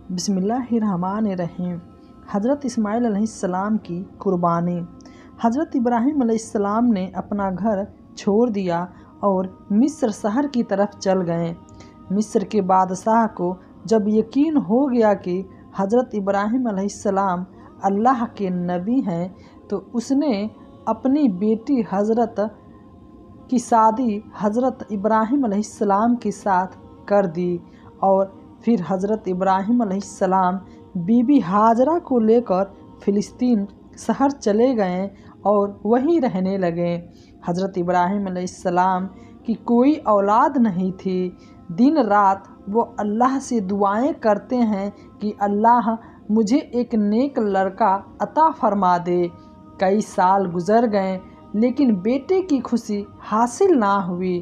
बिस्मिल्लाहिर्रहमानिर्रहीम। हज़रत इस्माईल अलैहिस्सलाम की कुर्बानी। हज़रत इब्राहीम अलैहिस्सलाम ने अपना घर छोड़ दिया और मिस्र शहर की तरफ चल गए। मिस्र के बादशाह को जब यकीन हो गया कि हज़रत इब्राहीम अलैहिस्सलाम अल्लाह के नबी हैं, तो उसने अपनी बेटी हज़रत की शादी हज़रत इब्राहीम अलैहिस्सलाम के साथ कर दी और फिर हज़रत इब्राहीम अलैहिस्सलाम बीबी हाजरा को लेकर फ़िलिस्तीन शहर चले गए और वहीं रहने लगे। हज़रत इब्राहीम अलैहिस्सलाम की कोई औलाद नहीं थी। दिन रात वो अल्लाह से दुआएं करते हैं कि अल्लाह मुझे एक नेक लड़का अता फरमा दे। कई साल गुजर गए लेकिन बेटे की खुशी हासिल ना हुई।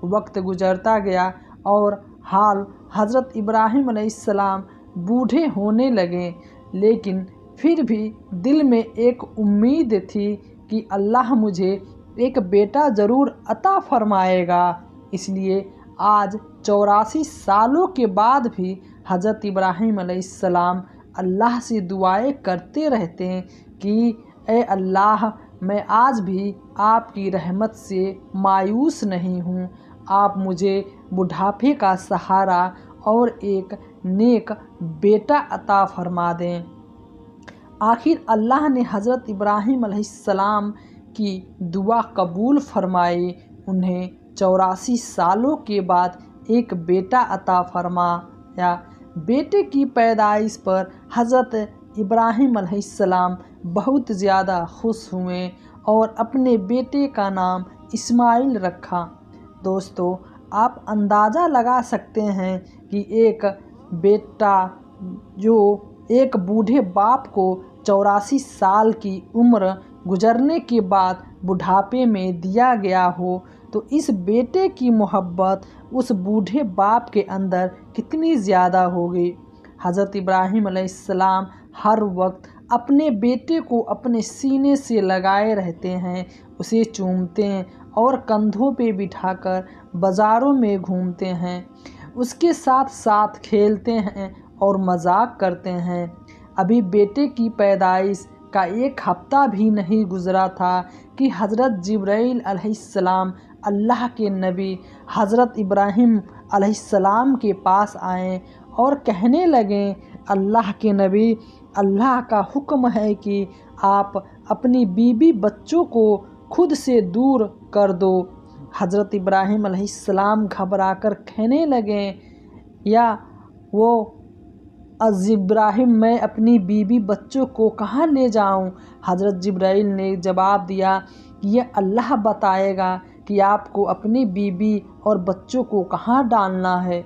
वक्त गुजरता गया और हाल हज़रत इब्राहीम अलैहिस्सलाम बूढ़े होने लगे, लेकिन फिर भी दिल में एक उम्मीद थी कि अल्लाह मुझे एक बेटा ज़रूर अता फरमाएगा। इसलिए आज 84 सालों के बाद भी हज़रत इब्राहीम अलैहिस्सलाम अल्लाह से दुआएं करते रहते हैं कि ए अल्लाह, मैं आज भी आपकी रहमत से मायूस नहीं हूँ। आप मुझे बुढ़ापे का सहारा और एक नेक बेटा अता फरमा दें। आखिर अल्लाह ने हज़रत इब्राहीम अलैहिस्सलाम की दुआ कबूल फरमाई। उन्हें 84 सालों के बाद एक बेटा अता फरमाया। बेटे की पैदाइश पर हज़रत इब्राहीम अलैहिस्सलाम बहुत ज़्यादा खुश हुए और अपने बेटे का नाम इस्माईल रखा। दोस्तों, आप अंदाज़ा लगा सकते हैं कि एक बेटा जो एक बूढ़े बाप को 84 साल की उम्र गुजरने के बाद बुढ़ापे में दिया गया हो, तो इस बेटे की मोहब्बत उस बूढ़े बाप के अंदर कितनी ज़्यादा होगी। हज़रत इब्राहीम अलैहिस्सलाम हर वक्त अपने बेटे को अपने सीने से लगाए रहते हैं, उसे चूमते हैं और कंधों पे बिठाकर बाज़ारों में घूमते हैं, उसके साथ साथ खेलते हैं और मजाक करते हैं। अभी बेटे की पैदाइश का एक हफ्ता भी नहीं गुजरा था कि हज़रत जिब्राईल अलैहिस्सलाम अल्लाह के नबी हज़रत इब्राहीम अलैहिस्सलाम के पास आए और कहने लगे, अल्लाह के नबी, अल्लाह का हुक्म है कि आप अपनी बीवी बच्चों को खुद से दूर कर दो। हज़रत इब्राहीम अलैहिस्सलाम घबराकर कहने लगे, या वो इब्राहीम, मैं अपनी बीवी बच्चों को कहाँ ले जाऊँ? हज़रत जिब्राईल ने जवाब दिया कि यह अल्लाह बताएगा कि आपको अपनी बीवी और बच्चों को कहाँ डालना है।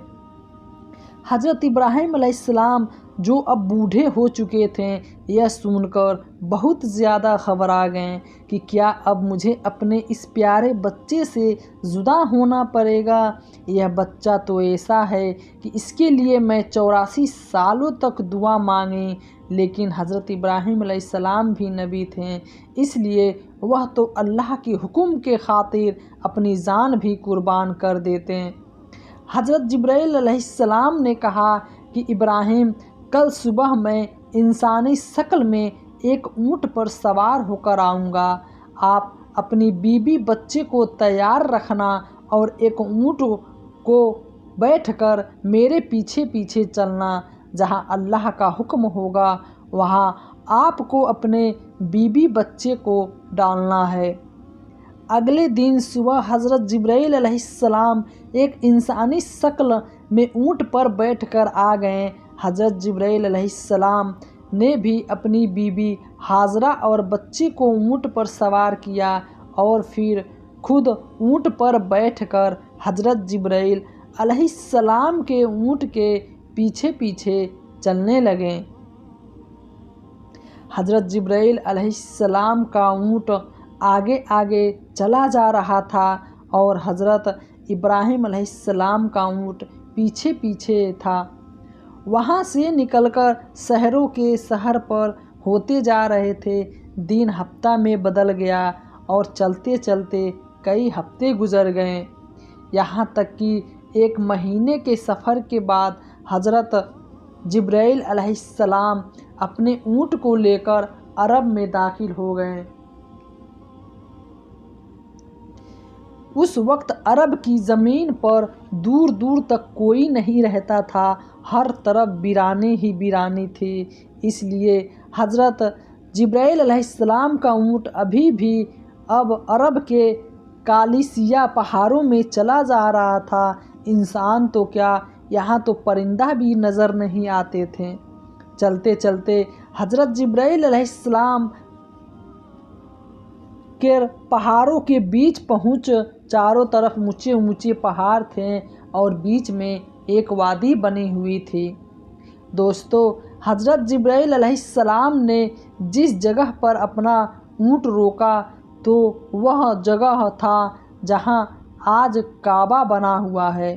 हज़रत इब्राहीम अलैहिस्सलाम जो अब बूढ़े हो चुके थे, यह सुनकर बहुत ज़्यादा घबरा गए कि क्या अब मुझे अपने इस प्यारे बच्चे से जुदा होना पड़ेगा। यह बच्चा तो ऐसा है कि इसके लिए मैं 84 सालों तक दुआ मांगी, लेकिन हज़रत इब्राहीम अलैहिस्सलाम भी नबी थे, इसलिए वह तो अल्लाह के हुक्म के खातिर अपनी जान भी कुर्बान कर देते। हज़रत जिब्राईल अलैहिस्सलाम ने कहा कि इब्राहीम, कल सुबह मैं इंसानी शक्ल में एक ऊँट पर सवार होकर आऊँगा। आप अपनी बीवी बच्चे को तैयार रखना और एक ऊँट को बैठकर मेरे पीछे पीछे चलना। जहाँ अल्लाह का हुक्म होगा वहाँ आपको अपने बीवी बच्चे को डालना है। अगले दिन सुबह हज़रत जिब्राईल अलैहिस्सलाम एक इंसानी शक्ल में ऊँट पर बैठकर आ गए। हज़रत जिब्राईल अलैहिस्सलाम ने भी अपनी बीवी हाजरा और बच्ची को ऊँट पर सवार किया और फिर खुद ऊँट पर बैठकर हज़रत जिब्राईल अलैहिस्सलाम के ऊँट के पीछे पीछे चलने लगे। हज़रत जिब्राईल अलैहिस्सलाम का ऊँट आगे आगे चला जा रहा था और हज़रत इब्राहीम अलैहिस्सलाम का ऊँट पीछे पीछे था। वहाँ से निकलकर शहरों के शहर पर होते जा रहे थे। दिन हफ्ता में बदल गया और चलते चलते कई हफ्ते गुजर गए। यहाँ तक कि एक महीने के सफ़र के बाद हज़रत जिब्राइल अलैहिस्सलाम अपने ऊँट को लेकर अरब में दाखिल हो गए। उस वक्त अरब की ज़मीन पर दूर दूर तक कोई नहीं रहता था, हर तरफ वीराने ही वीरानी थी। इसलिए हज़रत जिब्राइल अलैहिस्सलाम का ऊँट अभी भी अब अरब के कालिसिया पहाड़ों में चला जा रहा था। इंसान तो क्या, यहाँ तो परिंदा भी नज़र नहीं आते थे। चलते चलते हज़रत जिब्राइल अलैहिस्सलाम के पहाड़ों के बीच पहुँच। चारों तरफ ऊंचे ऊंचे पहाड़ थे और बीच में एक वादी बनी हुई थी। दोस्तों, हज़रत जिब्राइल अलैहिस्सलाम ने जिस जगह पर अपना ऊँट रोका तो वह जगह था जहां आज काबा बना हुआ है।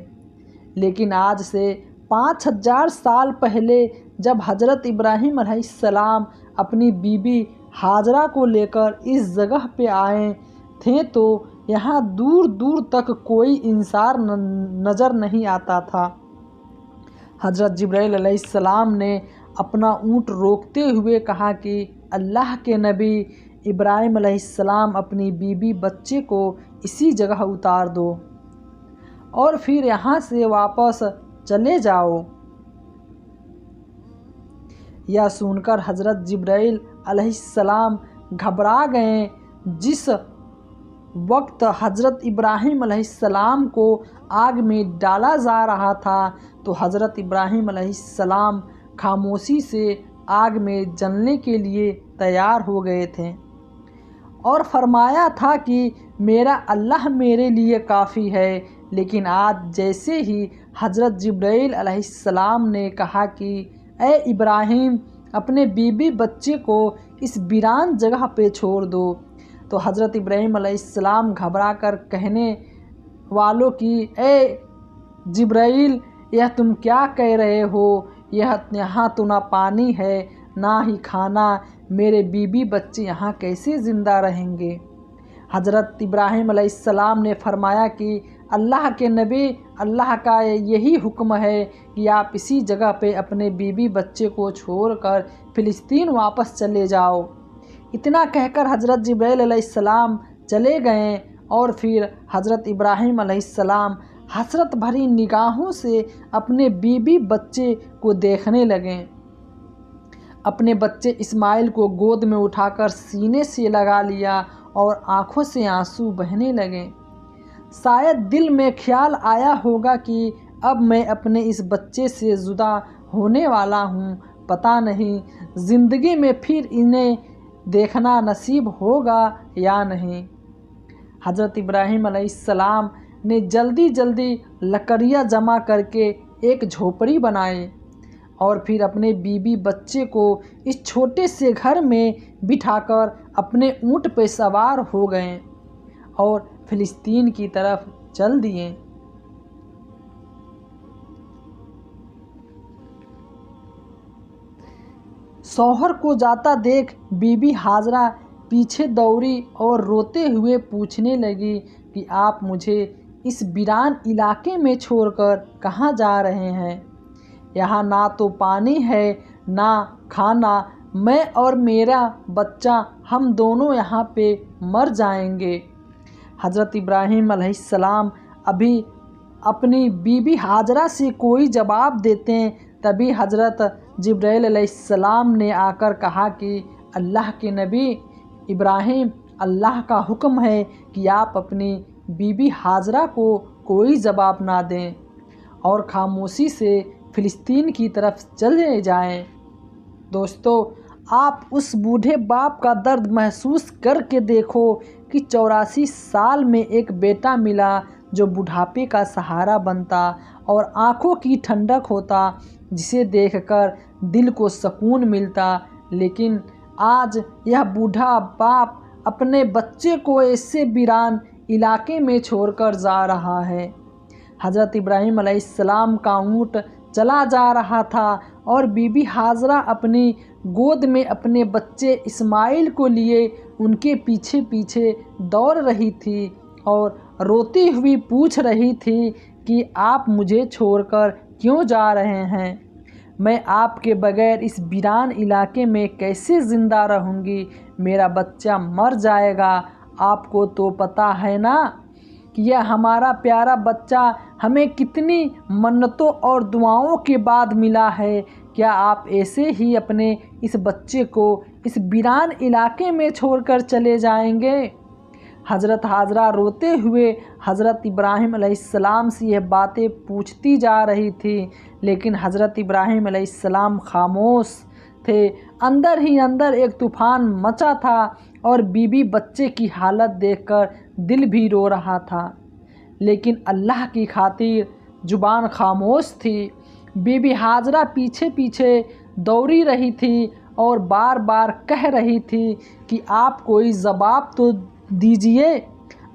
लेकिन आज से 5000 साल पहले जब हज़रत इब्राहीम अलैहिस्सलाम अपनी बीबी हाजरा को लेकर इस जगह पे आए थे तो यहाँ दूर दूर तक कोई इंसान नज़र नहीं आता था। हज़रत जिब्राइल अलैहिस्सलाम ने अपना ऊँट रोकते हुए कहा कि अल्लाह के नबी इब्राहीम अलैहिस्सलाम अपनी बीबी बच्चे को इसी जगह उतार दो और फिर यहाँ से वापस चले जाओ। यह सुनकर हज़रत जिब्राइल अलैहिस्सलाम घबरा गए। जिस वक्त हज़रत इब्राहीम अलैहिस्सलाम को आग में डाला जा रहा था तो हज़रत इब्राहीम अलैहिस्सलाम खामोशी से आग में जलने के लिए तैयार हो गए थे और फरमाया था कि मेरा अल्लाह मेरे लिए काफ़ी है। लेकिन आज जैसे ही हज़रत जिब्राइल अलैहिस्सलाम ने कहा कि ए इब्राहीम, अपने बीबी बच्चे को इस वीरान जगह पे छोड़ दो, तो हज़रत इब्राहीम अलैहिस्सलाम घबरा कर कहने वालों की ए जिब्राइल, यह तुम क्या कह रहे हो? यहाँ तो ना पानी है ना ही खाना, मेरे बीबी बच्चे यहाँ कैसे ज़िंदा रहेंगे? हज़रत इब्राहीम अलैहिस्सलाम ने फरमाया कि अल्लाह के नबी, अल्लाह का यही हुक्म है कि आप इसी जगह पे अपने बीबी बच्चे को छोड़कर फ़िलिस्तीन वापस चले जाओ। इतना कहकर हज़रत जिब्राइल अलैहिस्सलाम चले गए और फिर हज़रत इब्राहीम अलैहिस्सलाम हसरत भरी निगाहों से अपने बीबी बच्चे को देखने लगे। अपने बच्चे इस्माइल को गोद में उठाकर सीने से लगा लिया और आँखों से आंसू बहने लगे। शायद दिल में ख्याल आया होगा कि अब मैं अपने इस बच्चे से जुदा होने वाला हूँ, पता नहीं ज़िंदगी में फिर इन्हें देखना नसीब होगा या नहीं। हज़रत इब्राहीम अलैहिस्सलाम ने जल्दी जल्दी लकड़ियाँ जमा करके एक झोपड़ी बनाई और फिर अपने बीबी बच्चे को इस छोटे से घर में बिठाकर अपने ऊँट पर सवार हो गए और फ़िलिस्तीन की तरफ चल दिए। शौहर को जाता देख बीबी हाजरा पीछे दौड़ी और रोते हुए पूछने लगी कि आप मुझे इस वीरान इलाके में छोड़कर कहाँ जा रहे हैं? यहाँ ना तो पानी है ना खाना, मैं और मेरा बच्चा हम दोनों यहाँ पे मर जाएंगे। हज़रत इब्राहीम अलैहिस्सलाम अभी अपनी बीबी हाजरा से कोई जवाब देते हैं, तभी हज़रत जिब्राइल अलैहिस्सलाम ने आकर कहा कि अल्लाह के नबी इब्राहीम, अल्लाह का हुक्म है कि आप अपनी बीबी हाजरा को कोई जवाब ना दें और खामोशी से फ़िलिस्तीन की तरफ चले जाएं। दोस्तों, आप उस बूढ़े बाप का दर्द महसूस करके देखो कि 84 साल में एक बेटा मिला जो बुढ़ापे का सहारा बनता और आँखों की ठंडक होता, जिसे देखकर दिल को सुकून मिलता। लेकिन आज यह बूढ़ा बाप अपने बच्चे को ऐसे वीरान इलाके में छोड़कर जा रहा है। हज़रत इब्राहीम अलैहिस्सलाम का ऊँट चला जा रहा था और बीबी हाजरा अपनी गोद में अपने बच्चे इस्माइल को लिए उनके पीछे पीछे दौड़ रही थी और रोती हुई पूछ रही थी कि आप मुझे छोड़कर क्यों जा रहे हैं? मैं आपके बगैर इस वीरान इलाके में कैसे ज़िंदा रहूँगी? मेरा बच्चा मर जाएगा। आपको तो पता है ना कि यह हमारा प्यारा बच्चा हमें कितनी मन्नतों और दुआओं के बाद मिला है। क्या आप ऐसे ही अपने इस बच्चे को इस वीरान इलाके में छोड़कर चले जाएंगे? हज़रत हाजरा रोते हुए हज़रत इब्राहीम अलैहिस्सलाम से यह बातें पूछती जा रही थी, लेकिन हज़रत इब्राहीम अलैहिस्सलाम खामोश थे। अंदर ही अंदर एक तूफ़ान मचा था और बीबी बच्चे की हालत देखकर दिल भी रो रहा था, लेकिन अल्लाह की खातिर ज़ुबान खामोश थी। बीबी हाजरा पीछे पीछे दौड़ी रही थी और बार बार कह रही थी कि आप कोई जवाब तो दीजिए,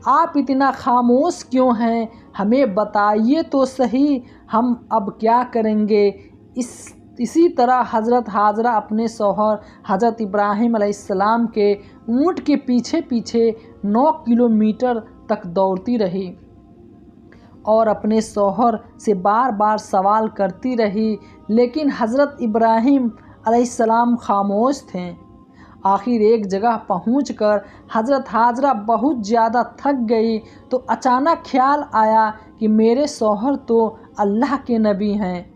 आप इतना खामोश क्यों हैं? हमें बताइए तो सही, हम अब क्या करेंगे? इसी तरह हज़रत हाजरा अपने शौहर हज़रत इब्राहीम अलैहिस्सलाम के ऊँट के पीछे पीछे 9 किलोमीटर तक दौड़ती रही और अपने शौहर से बार बार सवाल करती रही, लेकिन हज़रत इब्राहीम अलैहिस्सलाम खामोश थे। आखिर एक जगह पहुंचकर हज़रत हाजरा बहुत ज़्यादा थक गई तो अचानक ख्याल आया कि मेरे शौहर तो अल्लाह के नबी हैं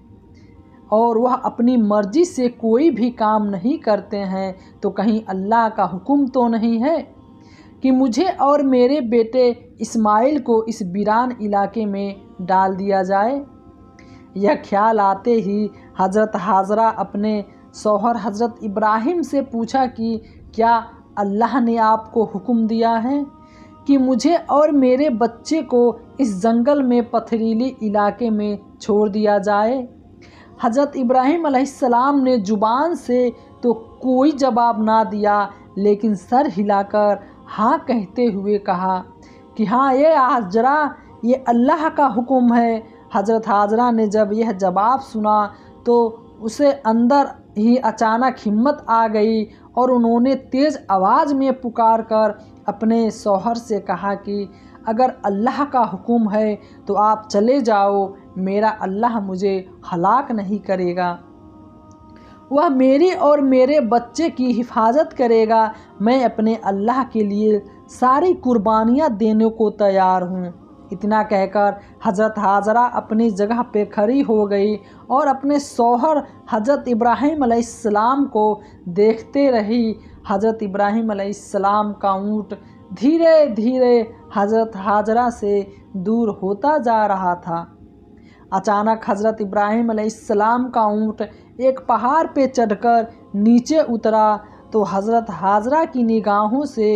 और वह अपनी मर्ज़ी से कोई भी काम नहीं करते हैं, तो कहीं अल्लाह का हुक्म तो नहीं है कि मुझे और मेरे बेटे इस्माइल को इस वीरान इलाके में डाल दिया जाए। यह ख्याल आते ही हज़रत हाजरा अपने शौहर हज़रत इब्राहीम से पूछा कि क्या अल्लाह ने आपको हुक्म दिया है कि मुझे और मेरे बच्चे को इस जंगल में पथरीली इलाके में छोड़ दिया जाए? हज़रत इब्राहीम अलैहिस्सलाम ने ज़ुबान से तो कोई जवाब ना दिया, लेकिन सर हिलाकर हाँ कहते हुए कहा कि हाँ ये हाजरा, ये अल्लाह का हुक्म है। हज़रत हाजरा ने जब यह जवाब सुना तो उसे अंदर ही अचानक हिम्मत आ गई और उन्होंने तेज़ आवाज़ में पुकार कर अपने शौहर से कहा कि अगर अल्लाह का हुक्म है तो आप चले जाओ, मेरा अल्लाह मुझे हलाक नहीं करेगा, वह मेरी और मेरे बच्चे की हिफाजत करेगा। मैं अपने अल्लाह के लिए सारी कुर्बानियाँ देने को तैयार हूँ। इतना कहकर हज़रत हाजरा अपनी जगह पे खड़ी हो गई और अपने शौहर हज़रत इब्राहीम अलैहिस्सलाम को देखते रही। हज़रत इब्राहीम अलैहिस्सलाम का ऊँट धीरे धीरे हज़रत हाजरा से दूर होता जा रहा था। अचानक हज़रत इब्राहीम अलैहिस्सलाम का ऊँट एक पहाड़ पे चढ़कर नीचे उतरा तो हज़रत हाजरा की निगाहों से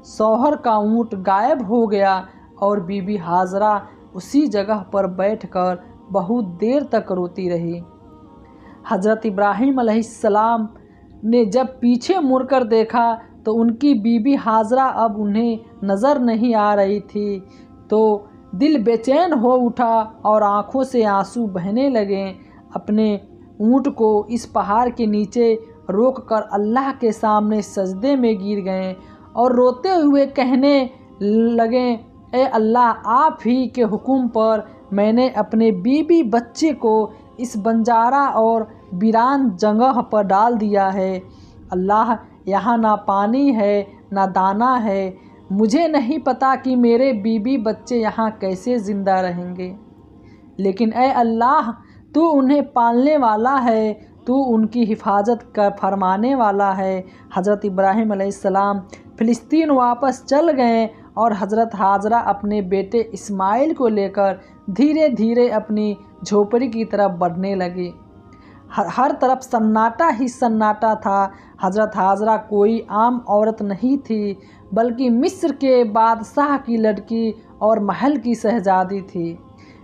शौहर का ऊँट गायब हो गया और बीबी हाजरा उसी जगह पर बैठकर बहुत देर तक रोती रही। हज़रत इब्राहीम अलैहिस्सलाम ने जब पीछे मुड़कर देखा तो उनकी बीबी हाजरा अब उन्हें नज़र नहीं आ रही थी, तो दिल बेचैन हो उठा और आँखों से आंसू बहने लगे। अपने ऊँट को इस पहाड़ के नीचे रोककर अल्लाह के सामने सजदे में गिर गए और रोते हुए कहने लगे, ए अल्लाह, आप ही के हुक्म पर मैंने अपने बीबी बच्चे को इस बंजारा और वीरान जगह पर डाल दिया है। अल्लाह, यहाँ ना पानी है ना दाना है। मुझे नहीं पता कि मेरे बीबी बच्चे यहाँ कैसे ज़िंदा रहेंगे, लेकिन ए अल्लाह, तू उन्हें पालने वाला है, तू उनकी हिफाजत कर फरमाने वाला है। हज़रत इब्राहीम अलैहिस्सलाम फ़िलिस्तीन वापस चल गए और हज़रत हाजरा अपने बेटे इस्माइल को लेकर धीरे धीरे अपनी झोपड़ी की तरफ बढ़ने लगी। हर तरफ सन्नाटा ही सन्नाटा था। हज़रत हाजरा कोई आम औरत नहीं थी, बल्कि मिस्र के बादशाह की लड़की और महल की शहज़ादी थी।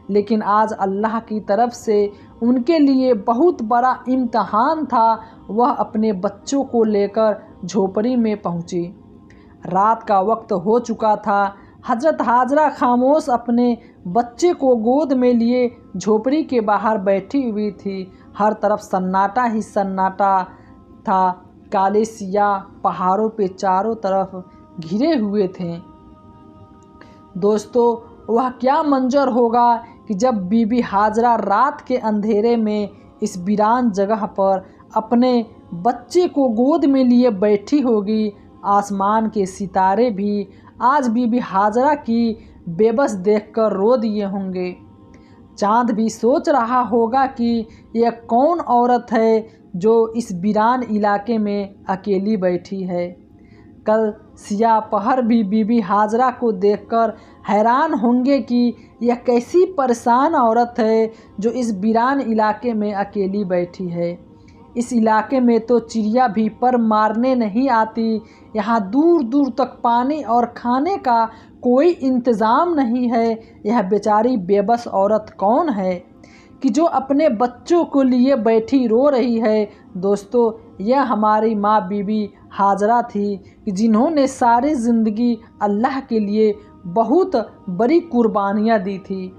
लेकिन आज अल्लाह की तरफ से उनके लिए बहुत बड़ा इम्तहान था। वह अपने बच्चों को लेकर झोपड़ी में पहुंची। रात का वक्त हो चुका था। हज़रत हाजरा खामोश अपने बच्चे को गोद में लिए झोपड़ी के बाहर बैठी हुई थी। हर तरफ सन्नाटा ही सन्नाटा था। काले सियाह पहाड़ों पे चारों तरफ घिरे हुए थे। दोस्तों, वह क्या मंजर होगा कि जब बीबी हाजरा रात के अंधेरे में इस वीरान जगह पर अपने बच्चे को गोद में लिए बैठी होगी। आसमान के सितारे भी आज बीबी हाजरा की बेबस देखकर रो दिए होंगे। चाँद भी सोच रहा होगा कि यह कौन औरत है जो इस वीरान इलाके में अकेली बैठी है। कल सियाह पहर भी बीबी हाजरा को देखकर हैरान होंगे कि यह कैसी परेशान औरत है जो इस वीरान इलाके में अकेली बैठी है। इस इलाके में तो चिड़िया भी पर मारने नहीं आती। यहाँ दूर दूर तक पानी और खाने का कोई इंतज़ाम नहीं है। यह बेचारी बेबस औरत कौन है कि जो अपने बच्चों को लिए बैठी रो रही है। दोस्तों, यह हमारी माँ बीबी हाजरा थी कि जिन्होंने सारी ज़िंदगी अल्लाह के लिए बहुत बड़ी कुर्बानियाँ दी थी।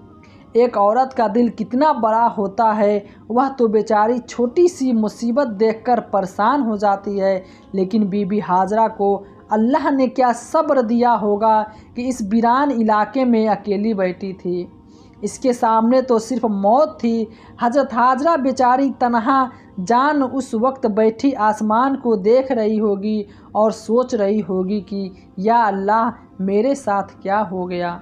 एक औरत का दिल कितना बड़ा होता है, वह तो बेचारी छोटी सी मुसीबत देखकर परेशान हो जाती है, लेकिन बीबी हाजरा को अल्लाह ने क्या सब्र दिया होगा कि इस वीरान इलाके में अकेली बैठी थी। इसके सामने तो सिर्फ मौत थी। हज़रत हाजरा बेचारी तन्हा जान उस वक्त बैठी आसमान को देख रही होगी और सोच रही होगी कि या अल्लाह, मेरे साथ क्या हो गया।